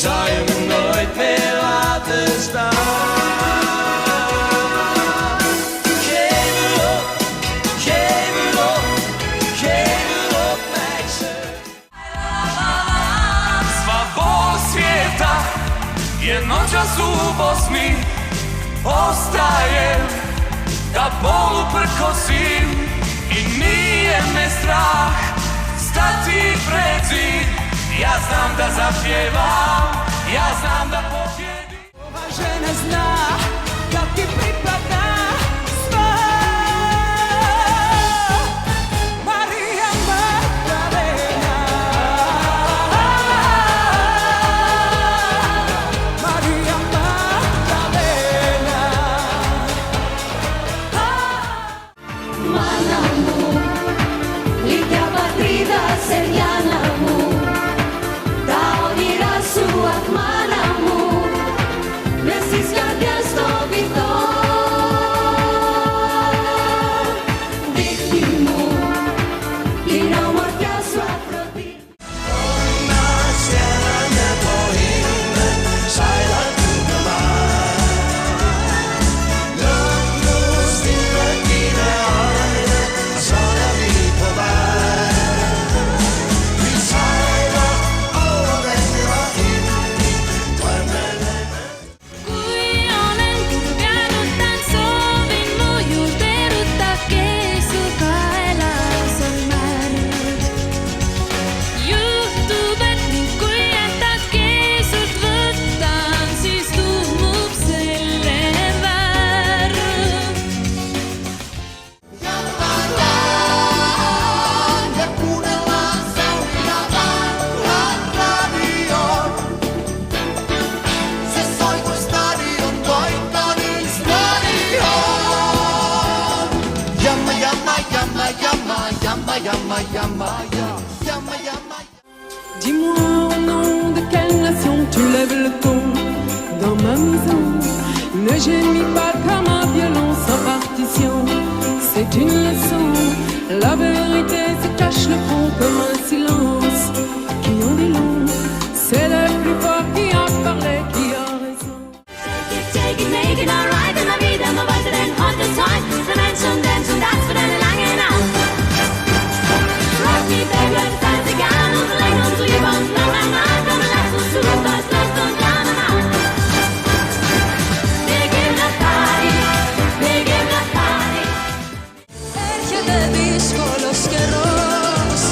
zou je me nooit meer laten staan. Geef het op, geef het op, geef het op, meisje. Sva bol svijeta je noćas u Bosni. Ostaje da bolu prkosim i nije me strah stati pred zid. Ja znam da zapjevam, ja znam da pobjedim. Ova žena zna da ti pripada sva. Marija Magdalena, Marija Magdalena. Manamu, lika patrida seljanamu, da odira suak manamu, ne si skardia stobito. Dihtimu, i na mortja sva protiv. Dis-moi au nom de quelle nation tu lèves le ton dans ma maison. Ne gémis pas comme un violon sans partition. C'est une leçon. La vérité se cache le fond comme un silence qui en dit long. C'est le plus fort qui a parlé, qui a raison. Take it, make it alright. En la vida no weiter den heute Zeit. Der Mensch und das für deine lange Nacht. Rock me baby, das heißt egal. Und verlängern uns lieber und lang, lang, lang. Komm, lass uns zu, was lässt uns gerne nach. Wir geben das Party, wir geben das Party. Έρχεται δύσκολος καιρός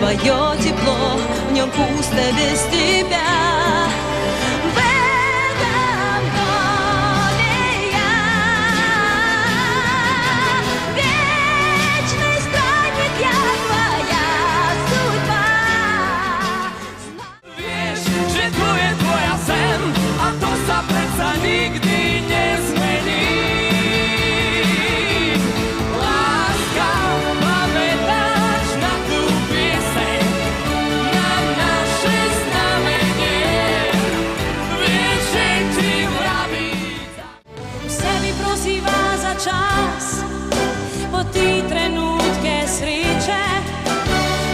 твое тепло, в нем пусто без тебя. В этом доме я вечный странник, я твоя судьба. Vieš, že to je tvoja sen a to sa predsa nikdy nezmení. Láska, pamätáš na tú pieseň, na naše znamenie. Vieš, že ti vraví. Se mi prosívá za čas po té trenutke sreče.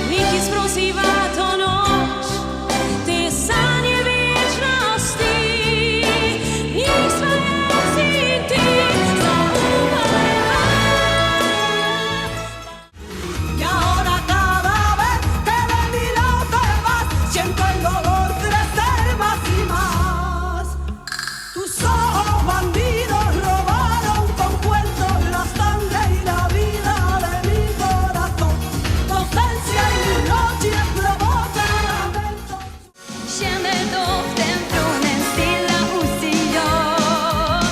Niti sprosívá to noč, ty sanje večnosti. Njih svoje si ti zaupala. Y ahora cada vez que de mi lado te vas, siento el dolor crecer más y más. Tus ojos bandidos robaron con cuentos la sangre y la vida de mi corazón. Tu ausencia y mi noche provocan lamentos. Känner doften från en stilla ocean.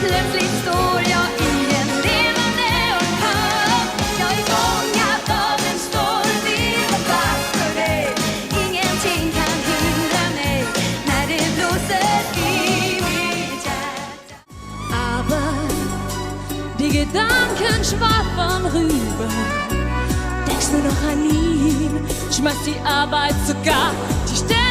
Plötsligt står jag i en levande orkan. Jag är fångad av en storm, vill vara fast för dig. Ingenting kan hindra mig när det blåser i mitt hjärta. Aber die Gedanken schwappen rüber. Denkst nur noch an ihn, schmeißt die Arbeit sogar, die Sterne